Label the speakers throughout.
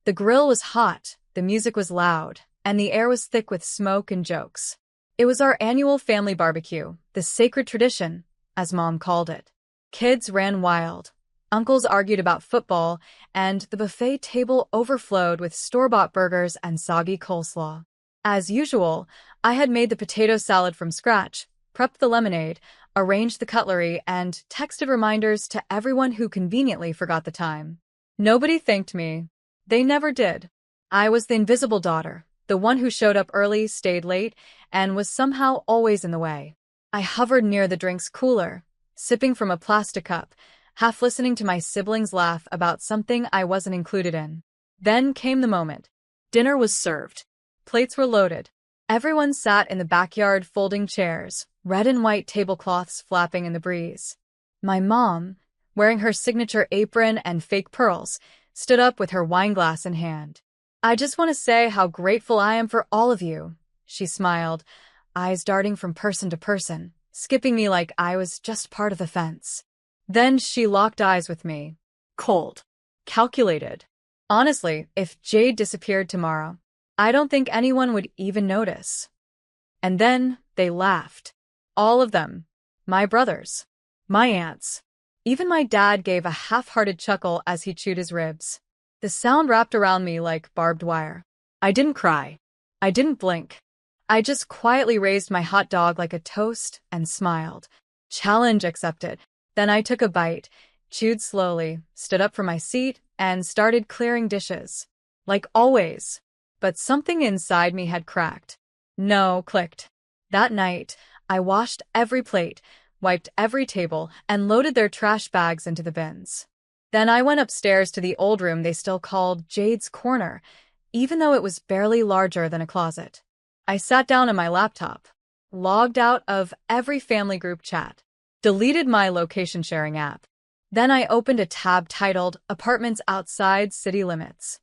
Speaker 1: The grill was hot, the music was loud, and the air was thick with smoke and jokes. It was our annual family barbecue, the sacred tradition, as Mom called it. Kids ran wild. Uncles argued about football, and the buffet table overflowed with store-bought burgers and soggy coleslaw. As usual, I had made the potato salad from scratch, prepped the lemonade, arranged the cutlery, and texted reminders to everyone who conveniently forgot the time. Nobody thanked me. They never did. I was the invisible daughter, the one who showed up early, stayed late, and was somehow always in the way. I hovered near the drinks cooler, sipping from a plastic cup, half listening to my siblings laugh about something I wasn't included in. Then came the moment. Dinner was served. Plates were loaded. Everyone sat in the backyard folding chairs, red and white tablecloths flapping in the breeze. My mom, wearing her signature apron and fake pearls, stood up with her wine glass in hand. "I just want to say how grateful I am for all of you," she smiled, eyes darting from person to person, skipping me like I was just part of the fence. Then she locked eyes with me. Cold. Calculated. Honestly, if Jade disappeared tomorrow, I don't think anyone would even notice. And then they laughed. All of them. My brothers. My aunts. Even my dad gave a half-hearted chuckle as he chewed his ribs. The sound wrapped around me like barbed wire. I didn't cry. I didn't blink. I just quietly raised my hot dog like a toast and smiled. Challenge accepted. Then I took a bite, chewed slowly, stood up from my seat, and started clearing dishes. Like always. But something inside me had cracked. No, clicked. That night, I washed every plate, wiped every table, and loaded their trash bags into the bins. Then I went upstairs to the old room they still called Jade's Corner, even though it was barely larger than a closet. I sat down on my laptop, logged out of every family group chat, deleted my location-sharing app. Then I opened a tab titled Apartments Outside City Limits.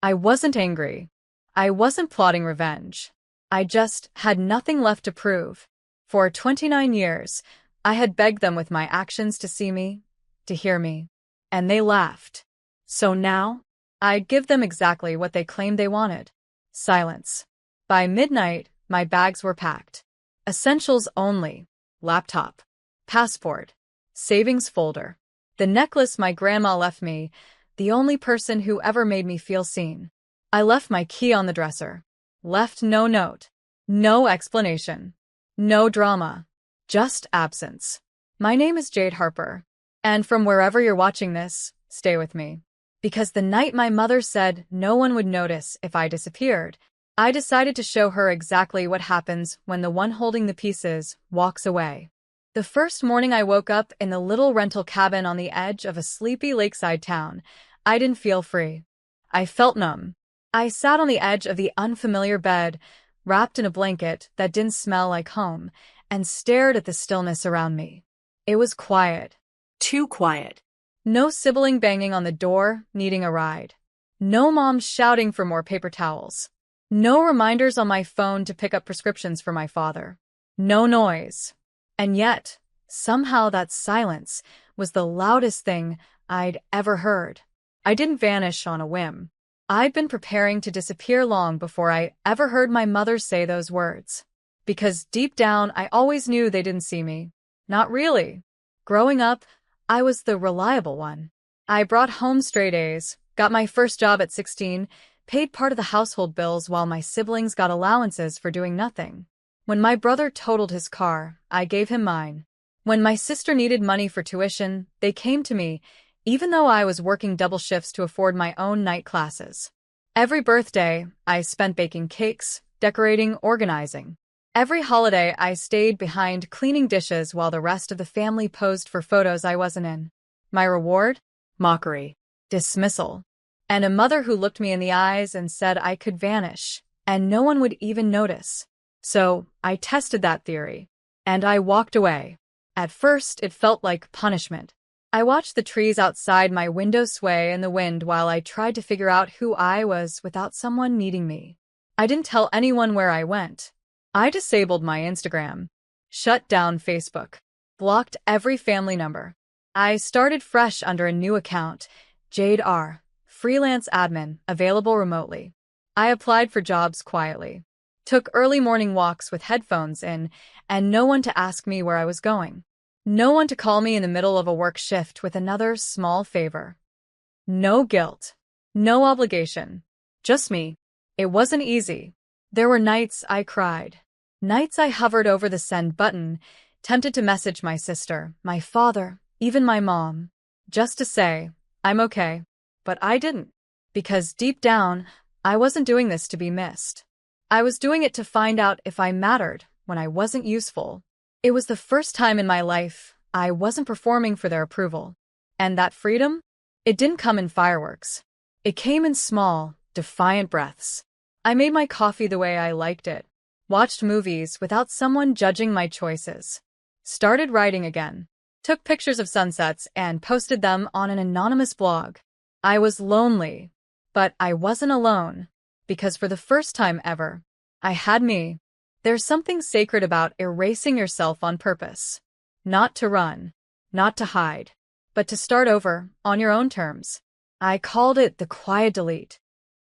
Speaker 1: I wasn't angry. I wasn't plotting revenge. I just had nothing left to prove. For 29 years, I had begged them with my actions to see me, to hear me. And they laughed. So now, I'd give them exactly what they claimed they wanted. Silence. By midnight, my bags were packed. Essentials only. Laptop. Passport. Savings folder. The necklace my grandma left me, the only person who ever made me feel seen. I left my key on the dresser. Left no note. No explanation. No drama. Just absence. My name is Jade Harper. And from wherever you're watching this, stay with me. Because the night my mother said no one would notice if I disappeared, I decided to show her exactly what happens when the one holding the pieces walks away. The first morning I woke up in the little rental cabin on the edge of a sleepy lakeside town, I didn't feel free. I felt numb. I sat on the edge of the unfamiliar bed, wrapped in a blanket that didn't smell like home, and stared at the stillness around me. It was quiet. Too quiet. No sibling banging on the door, needing a ride. No mom shouting for more paper towels. No reminders on my phone to pick up prescriptions for my father. No noise. And yet, somehow that silence was the loudest thing I'd ever heard. I didn't vanish on a whim. I'd been preparing to disappear long before I ever heard my mother say those words. Because deep down, I always knew they didn't see me. Not really. Growing up, I was the reliable one. I brought home straight A's, got my first job at 16, paid part of the household bills while my siblings got allowances for doing nothing. When my brother totaled his car, I gave him mine. When my sister needed money for tuition, they came to me, even though I was working double shifts to afford my own night classes. Every birthday, I spent baking cakes, decorating, organizing. Every holiday, I stayed behind cleaning dishes while the rest of the family posed for photos I wasn't in. My reward? Mockery. Dismissal. And a mother who looked me in the eyes and said I could vanish, and no one would even notice. So, I tested that theory. And I walked away. At first, it felt like punishment. I watched the trees outside my window sway in the wind while I tried to figure out who I was without someone needing me. I didn't tell anyone where I went. I disabled my Instagram, shut down Facebook, blocked every family number. I started fresh under a new account, Jade R. freelance admin, available remotely. I applied for jobs quietly. Took early morning walks with headphones in, and no one to ask me where I was going. No one to call me in the middle of a work shift with another small favor. No guilt. No obligation. Just me. It wasn't easy. There were nights I cried. Nights I hovered over the send button, tempted to message my sister, my father, even my mom, just to say, I'm okay. But I didn't. Because deep down, I wasn't doing this to be missed. I was doing it to find out if I mattered when I wasn't useful. It was the first time in my life I wasn't performing for their approval. And that freedom? It didn't come in fireworks. It came in small, defiant breaths. I made my coffee the way I liked it. Watched movies without someone judging my choices. Started writing again. Took pictures of sunsets and posted them on an anonymous blog. I was lonely, but I wasn't alone, because for the first time ever, I had me. There's something sacred about erasing yourself on purpose. Not to run, not to hide, but to start over on your own terms. I called it the quiet delete.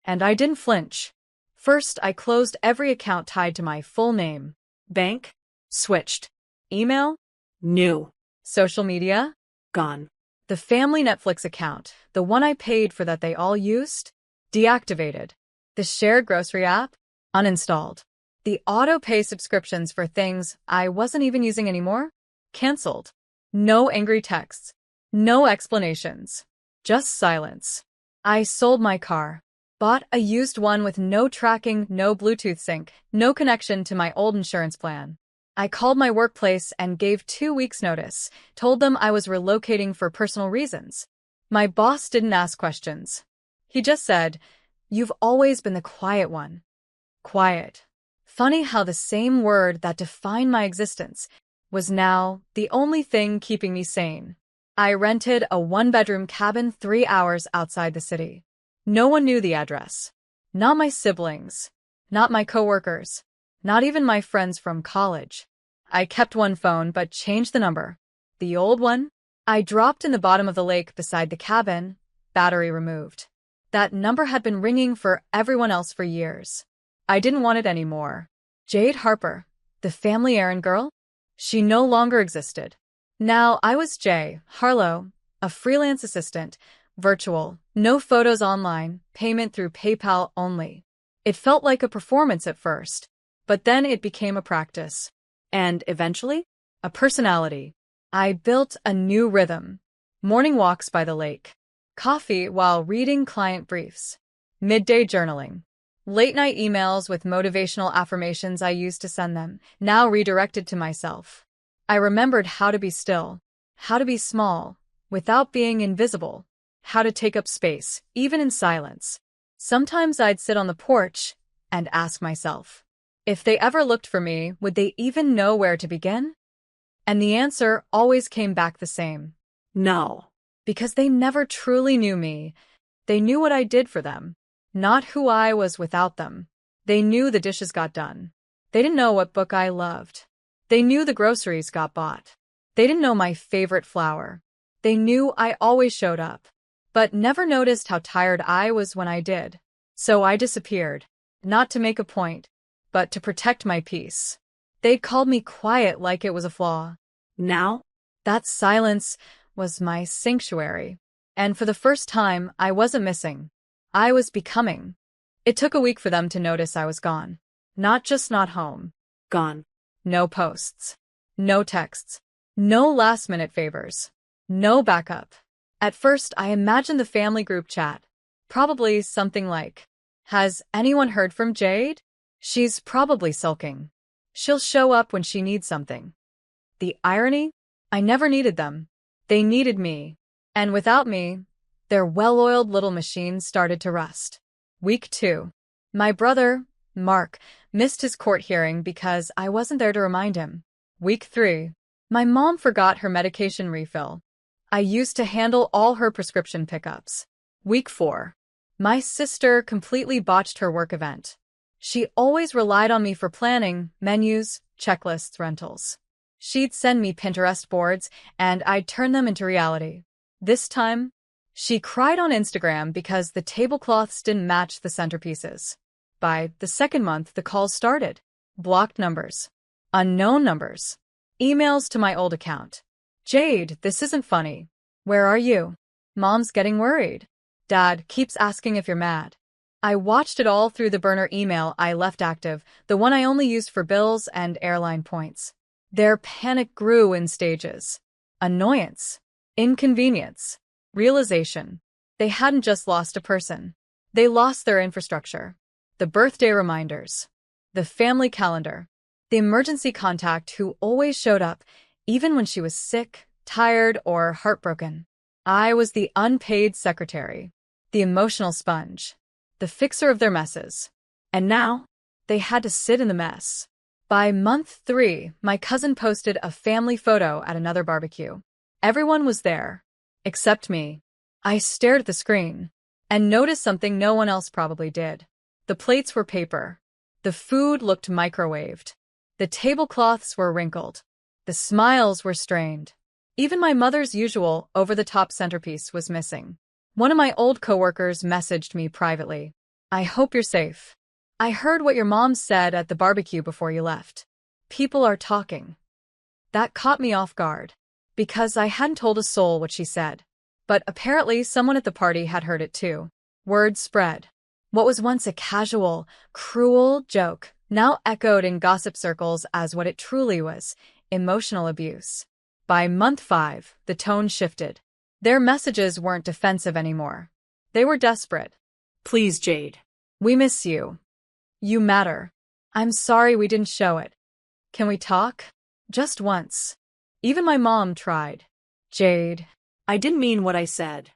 Speaker 1: And I didn't flinch. First, I closed every account tied to my full name. Bank? Switched. Email? New. Social media? Gone. The family Netflix account, the one I paid for that they all used? Deactivated. The shared grocery app? Uninstalled. The auto-pay subscriptions for things I wasn't even using anymore? Cancelled. No angry texts. No explanations. Just silence. I sold my car. Bought a used one with no tracking, no Bluetooth sync, no connection to my old insurance plan. I called my workplace and gave 2 weeks' notice, told them I was relocating for personal reasons. My boss didn't ask questions. He just said, "You've always been the quiet one." Quiet. Funny how the same word that defined my existence was now the only thing keeping me sane. I rented a 1-bedroom cabin 3 hours outside the city. No one knew the address. Not my siblings. Not my coworkers. Not even my friends from college. I kept one phone but changed the number. The old one? I dropped in the bottom of the lake beside the cabin, battery removed. That number had been ringing for everyone else for years. I didn't want it anymore. Jade Harper, the family errand girl? She no longer existed. Now I was Jay Harlow, a freelance assistant, virtual, no photos online, payment through PayPal only. It felt like a performance at first, but then it became a practice. And eventually, a personality. I built a new rhythm. Morning walks by the lake. Coffee while reading client briefs. Midday journaling. Late-night emails with motivational affirmations I used to send them, now redirected to myself. I remembered how to be still, how to be small, without being invisible, how to take up space, even in silence. Sometimes I'd sit on the porch and ask myself, if they ever looked for me, would they even know where to begin? And the answer always came back the same. No. Because they never truly knew me. They knew what I did for them, not who I was without them. They knew the dishes got done. They didn't know what book I loved. They knew the groceries got bought. They didn't know my favorite flower. They knew I always showed up, but never noticed how tired I was when I did. So I disappeared, not to make a point, but to protect my peace. They'd called me quiet like it was a flaw. Now, that silence was my sanctuary. And for the first time, I wasn't missing. I was becoming. It took a week for them to notice I was gone. Not just not home. Gone. No posts. No texts. No last-minute favors. No backup. At first, I imagined the family group chat. Probably something like, "Has anyone heard from Jade? She's probably sulking. She'll show up when she needs something." The irony? I never needed them. They needed me. And without me, their well-oiled little machine started to rust. Week 2. My brother, Mark, missed his court hearing because I wasn't there to remind him. Week 3. My mom forgot her medication refill. I used to handle all her prescription pickups. Week 4. My sister completely botched her work event. She always relied on me for planning, menus, checklists, rentals. She'd send me Pinterest boards, and I'd turn them into reality. This time, She cried on Instagram because the tablecloths didn't match the centerpieces. By the second month, the calls started. Blocked numbers. Unknown numbers. Emails to my old account. Jade, this isn't funny. Where are you? Mom's getting worried. Dad keeps asking if you're mad. I watched it all through the burner email I left active, the one I only used for bills and airline points. Their panic grew in stages. Annoyance. Inconvenience. Realization. They hadn't just lost a person. They lost their infrastructure. The birthday reminders. The family calendar. The emergency contact who always showed up, even when she was sick, tired, or heartbroken. I was the unpaid secretary. The emotional sponge. The fixer of their messes. And now, they had to sit in the mess. By month 3, my cousin posted a family photo at another barbecue. Everyone was there, except me. I stared at the screen and noticed something no one else probably did. The plates were paper. The food looked microwaved. The tablecloths were wrinkled. The smiles were strained. Even my mother's usual over-the-top centerpiece was missing. One of my old coworkers messaged me privately. I hope you're safe. I heard what your mom said at the barbecue before you left. People are talking. That caught me off guard, because I hadn't told a soul what she said. But apparently someone at the party had heard it too. Word spread. What was once a casual, cruel joke now echoed in gossip circles as what it truly was, emotional abuse. By month 5, the tone shifted. Their messages weren't defensive anymore. They were desperate. Please, Jade. We miss you. You matter. I'm sorry we didn't show it. Can we talk? Just once. Even my mom tried. Jade. I didn't mean what I said.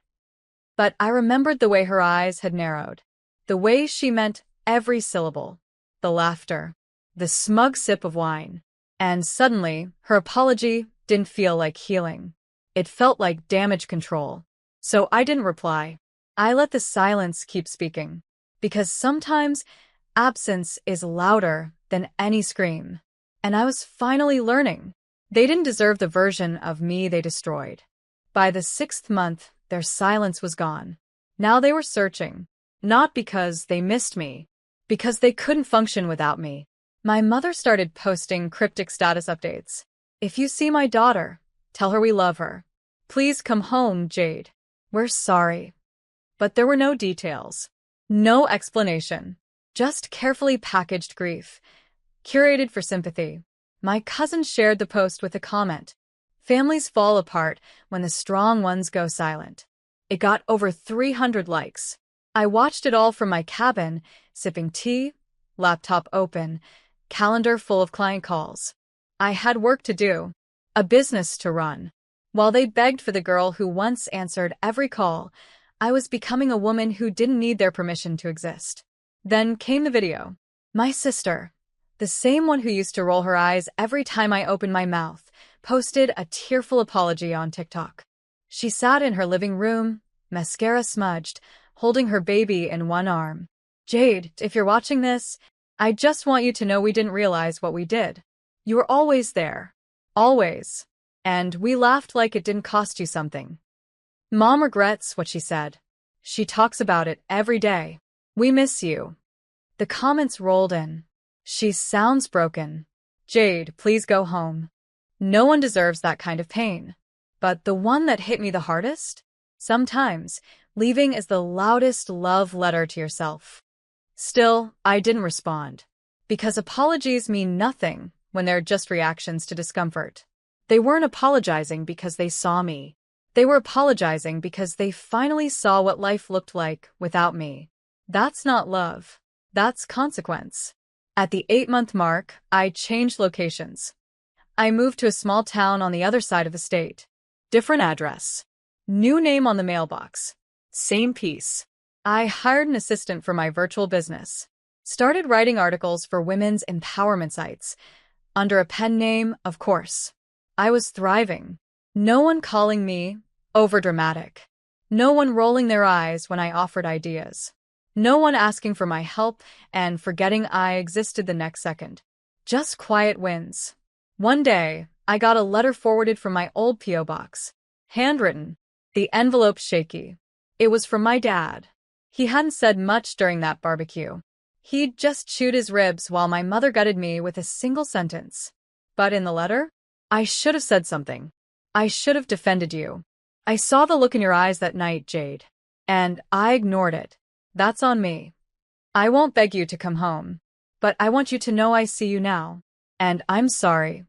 Speaker 1: But I remembered the way her eyes had narrowed. The way she meant every syllable. The laughter. The smug sip of wine. And suddenly, her apology didn't feel like healing. It felt like damage control. So I didn't reply. I let the silence keep speaking. Because sometimes, absence is louder than any scream. And I was finally learning. They didn't deserve the version of me they destroyed. By the 6th month, their silence was gone. Now they were searching. Not because they missed me. Because they couldn't function without me. My mother started posting cryptic status updates. If you see my daughter, tell her we love her. Please come home, Jade. We're sorry. But there were no details. No explanation. Just carefully packaged grief. Curated for sympathy. My cousin shared the post with a comment. Families fall apart when the strong ones go silent. It got over 300 likes. I watched it all from my cabin, sipping tea, laptop open, calendar full of client calls. I had work to do, a business to run. While they begged for the girl who once answered every call, I was becoming a woman who didn't need their permission to exist. Then came the video. My sister, the same one who used to roll her eyes every time I opened my mouth, posted a tearful apology on TikTok. She sat in her living room, mascara smudged, holding her baby in one arm. Jade, if you're watching this, I just want you to know we didn't realize what we did. You were always there. Always. And we laughed like it didn't cost you something. Mom regrets what she said. She talks about it every day. We miss you. The comments rolled in. She sounds broken. Jade, please go home. No one deserves that kind of pain. But the one that hit me the hardest? Sometimes, leaving is the loudest love letter to yourself. Still, I didn't respond. Because apologies mean nothing when they're just reactions to discomfort. They weren't apologizing because they saw me. They were apologizing because they finally saw what life looked like without me. That's not love. That's consequence. At the 8-month mark, I changed locations. I moved to a small town on the other side of the state. Different address. New name on the mailbox. Same piece. I hired an assistant for my virtual business. Started writing articles for women's empowerment sites. Under a pen name, of course. I was thriving. No one calling me overdramatic. No one rolling their eyes when I offered ideas. No one asking for my help and forgetting I existed the next second. Just quiet wins. One day, I got a letter forwarded from my old P.O. box. Handwritten. The envelope shaky. It was from my dad. He hadn't said much during that barbecue. He'd just chewed his ribs while my mother gutted me with a single sentence. But in the letter, I should have said something. I should have defended you. I saw the look in your eyes that night, Jade. And I ignored it. That's on me. I won't beg you to come home. But I want you to know I see you now. And I'm sorry.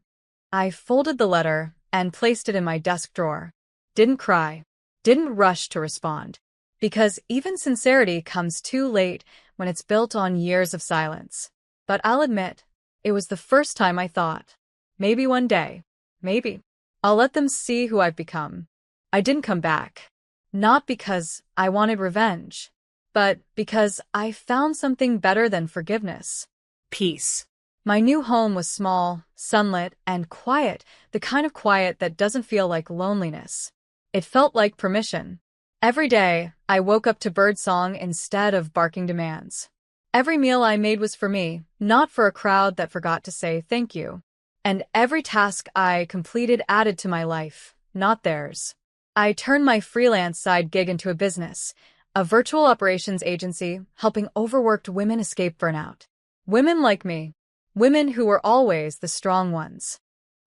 Speaker 1: I folded the letter and placed it in my desk drawer. Didn't cry. Didn't rush to respond. Because even sincerity comes too late when it's built on years of silence. But I'll admit, it was the first time I thought, maybe one day, maybe, I'll let them see who I've become. I didn't come back. Not because I wanted revenge, but because I found something better than forgiveness. Peace. My new home was small, sunlit, and quiet, the kind of quiet that doesn't feel like loneliness. It felt like permission. Every day, I woke up to birdsong instead of barking demands. Every meal I made was for me, not for a crowd that forgot to say thank you. And every task I completed added to my life, not theirs. I turned my freelance side gig into a business, a virtual operations agency helping overworked women escape burnout. Women like me. Women who were always the strong ones.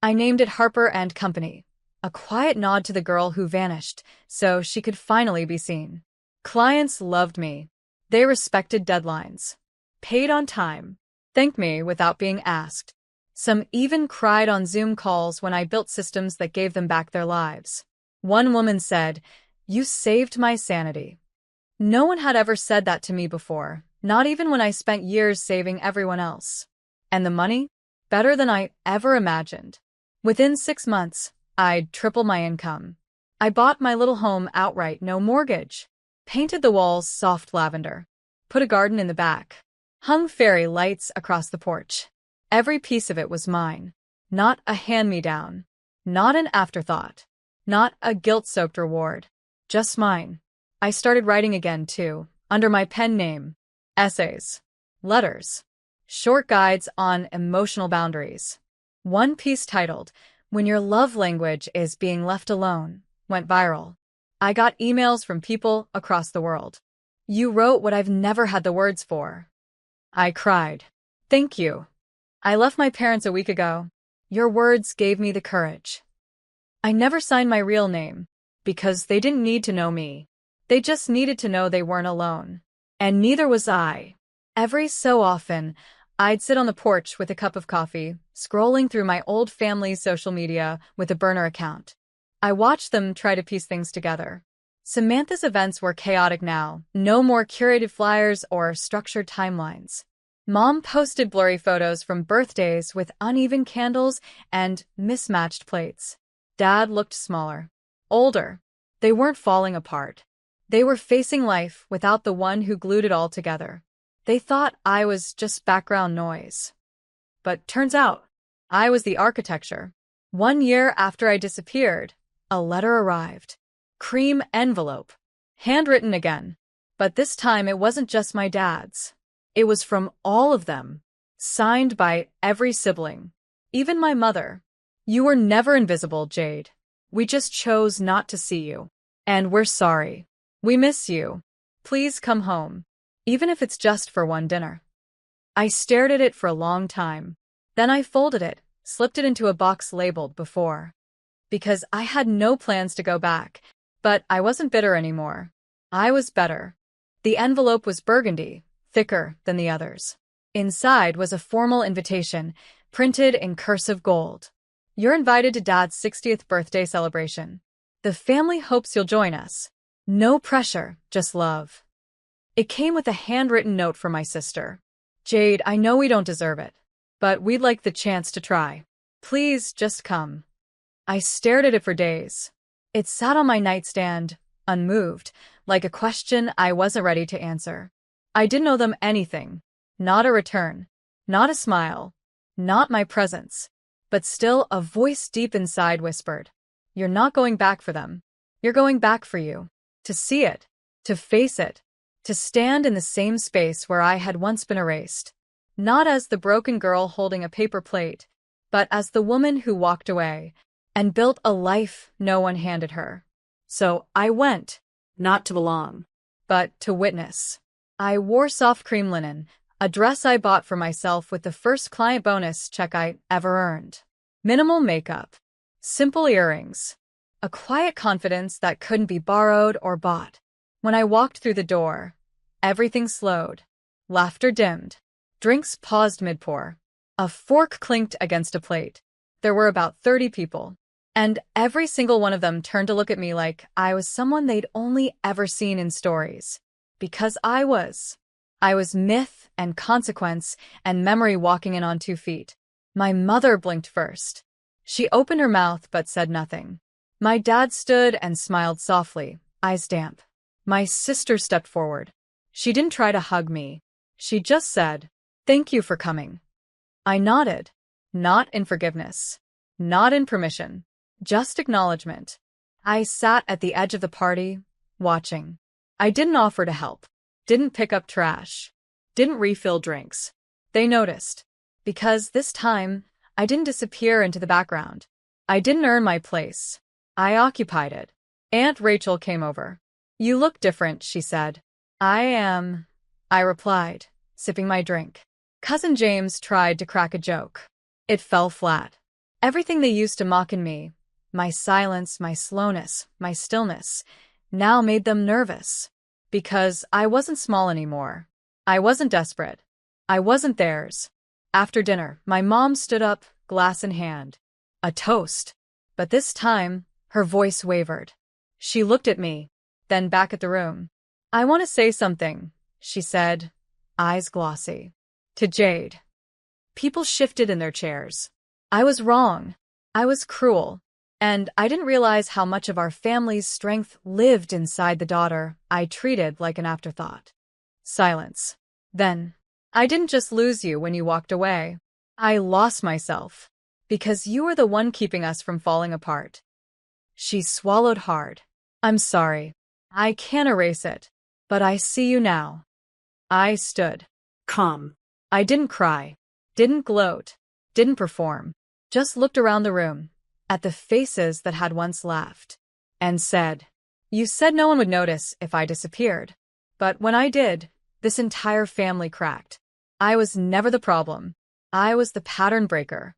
Speaker 1: I named it Harper and Company. A quiet nod to the girl who vanished, so she could finally be seen. Clients loved me. They respected deadlines. Paid on time. Thanked me without being asked. Some even cried on Zoom calls when I built systems that gave them back their lives. One woman said, "You saved my sanity." No one had ever said that to me before, not even when I spent years saving everyone else. And the money? Better than I ever imagined. Within 6 months, I'd triple my income. I bought my little home outright, no mortgage. Painted the walls soft lavender. Put a garden in the back. Hung fairy lights across the porch. Every piece of it was mine. Not a hand-me-down. Not an afterthought. Not a guilt-soaked reward. Just mine. I started writing again, too, under my pen name. Essays. Letters. Short guides on emotional boundaries. One piece titled, "When Your Love Language is Being Left Alone," went viral. I got emails from people across the world. "You wrote what I've never had the words for." I cried. "Thank you. I left my parents a week ago. Your words gave me the courage." I never signed my real name, because they didn't need to know me. They just needed to know they weren't alone. And neither was I. Every so often, I'd sit on the porch with a cup of coffee, scrolling through my old family's social media with a burner account. I watched them try to piece things together. Samantha's events were chaotic now, no more curated flyers or structured timelines. Mom posted blurry photos from birthdays with uneven candles and mismatched plates. Dad looked smaller, older. They weren't falling apart. They were facing life without the one who glued it all together. They thought I was just background noise. But turns out, I was the architecture. 1 year after I disappeared, a letter arrived. Cream envelope. Handwritten again. But this time it wasn't just my dad's. It was from all of them. Signed by every sibling. Even my mother. "You were never invisible, Jade. We just chose not to see you. And we're sorry. We miss you. Please come home. Even if it's just for one dinner." I stared at it for a long time. Then I folded it, slipped it into a box labeled "Before." Because I had no plans to go back, but I wasn't bitter anymore. I was better. The envelope was burgundy, thicker than the others. Inside was a formal invitation, printed in cursive gold. "You're invited to Dad's 60th birthday celebration. The family hopes you'll join us. No pressure, just love." It came with a handwritten note from my sister. "Jade, I know we don't deserve it, but we'd like the chance to try. Please just come." I stared at it for days. It sat on my nightstand, unmoved, like a question I wasn't ready to answer. I didn't owe them anything. Not a return. Not a smile. Not my presence. But still a voice deep inside whispered, "You're not going back for them. You're going back for you. To see it. To face it. To stand in the same space where I had once been erased. Not as the broken girl holding a paper plate, but as the woman who walked away and built a life no one handed her." So I went.
Speaker 2: not to belong.
Speaker 1: but to witness. I wore soft cream linen, a dress I bought for myself with the first client bonus check I ever earned. Minimal makeup, simple earrings, a quiet confidence that couldn't be borrowed or bought. When I walked through the door, everything slowed. Laughter dimmed. Drinks paused mid-pour. A fork clinked against a plate. There were about 30 people, and every single one of them turned to look at me like I was someone they'd only ever seen in stories. Because I was myth and consequence and memory walking in on 2 feet. My mother blinked first. She opened her mouth but said nothing. My dad stood and smiled softly, eyes damp. My sister stepped forward. She didn't try to hug me. She just said, "Thank you for coming." I nodded. Not in forgiveness. Not in permission. Just acknowledgement. I sat at the edge of the party, watching. I didn't offer to help. Didn't pick up trash. Didn't refill drinks. They noticed. Because this time, I didn't disappear into the background. I didn't earn my place. I occupied it. Aunt Rachel came over. "You look different," she said. I replied, sipping my drink. Cousin James tried to crack a joke. It fell flat. Everything they used to mock in me, my silence, my slowness, my stillness, now made them nervous. Because I wasn't small anymore. I wasn't desperate. I wasn't theirs. After dinner, my mom stood up, glass in hand. A toast. But this time, her voice wavered. She looked at me, then back at the room. "I want to say something," she said, eyes glossy. To Jade. People shifted in their chairs. I was wrong. I was cruel. And I didn't realize how much of our family's strength lived inside the daughter I treated like an afterthought. Silence. Then, "I didn't just lose you when you walked away. I lost myself. Because you were the one keeping us from falling apart." She swallowed hard. "I'm sorry. I can't erase it. But I see you now." I stood.
Speaker 2: Calm.
Speaker 1: I didn't cry. Didn't gloat. Didn't perform. Just looked around the room, at the faces that had once laughed, and said, "You said no one would notice if I disappeared. But when I did, this entire family cracked. I was never the problem. I was the pattern breaker."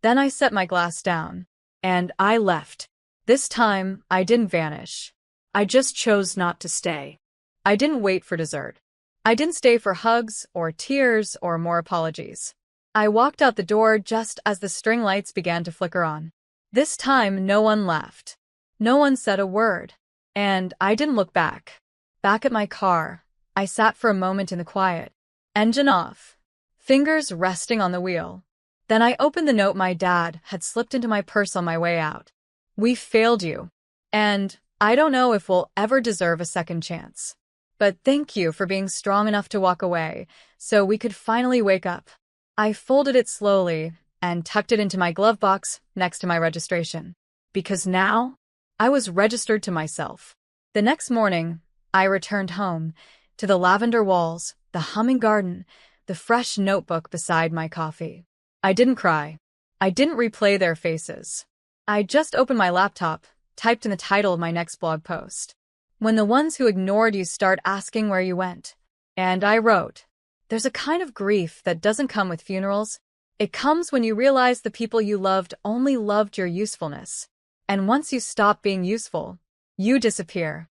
Speaker 1: Then I set my glass down, and I left. This time, I didn't vanish. I just chose not to stay. I didn't wait for dessert. I didn't stay for hugs or tears or more apologies. I walked out the door just as the string lights began to flicker on. This time, no one laughed. No one said a word. And I didn't look back. Back at my car, I sat for a moment in the quiet. Engine off. Fingers resting on the wheel. Then I opened the note my dad had slipped into my purse on my way out. "We failed you. And I don't know if we'll ever deserve a second chance. But thank you for being strong enough to walk away, so we could finally wake up." I folded it slowly and tucked it into my glove box next to my registration. Because now, I was registered to myself. The next morning, I returned home, to the lavender walls, the humming garden, the fresh notebook beside my coffee. I didn't cry. I didn't replay their faces. I just opened my laptop, typed in the title of my next blog post. "When the ones who ignored you start asking where you went." And I wrote, "There's a kind of grief that doesn't come with funerals. It comes when you realize the people you loved only loved your usefulness. And once you stop being useful, you disappear."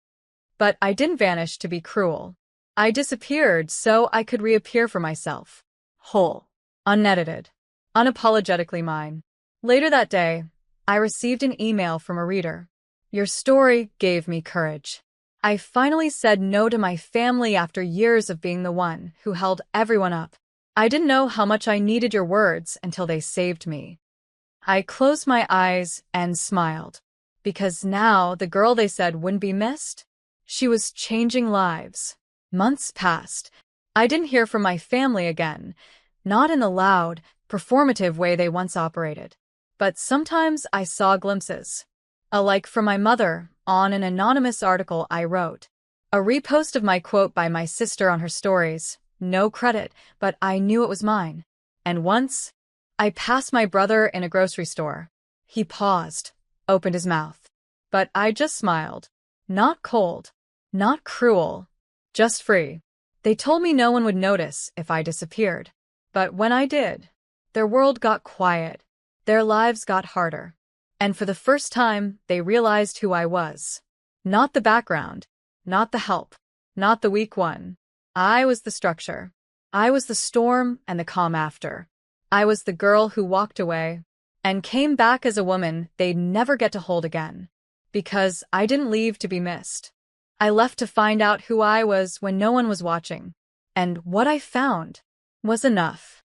Speaker 1: But I didn't vanish to be cruel. I disappeared so I could reappear for myself. Whole. Unedited. Unapologetically mine. Later that day, I received an email from a reader. "Your story gave me courage. I finally said no to my family after years of being the one who held everyone up. I didn't know how much I needed your words until they saved me." I closed my eyes and smiled. Because now the girl they said wouldn't be missed, she was changing lives. Months passed. I didn't hear from my family again, not in the loud, performative way they once operated. But sometimes I saw glimpses. A like from my mother on an anonymous article I wrote. A repost of my quote by my sister on her stories. No credit, but I knew it was mine. And once, I passed my brother in a grocery store. He paused, opened his mouth. But I just smiled. Not cold, Not cruel, just free. They told me no one would notice if I disappeared. But when I did, their world got quiet. Their lives got harder. And for the first time, they realized who I was. Not the background, not the help, not the weak one. I was the structure. I was the storm and the calm after. I was the girl who walked away and came back as a woman they'd never get to hold again. Because I didn't leave to be missed. I left to find out who I was when no one was watching. And what I found was enough.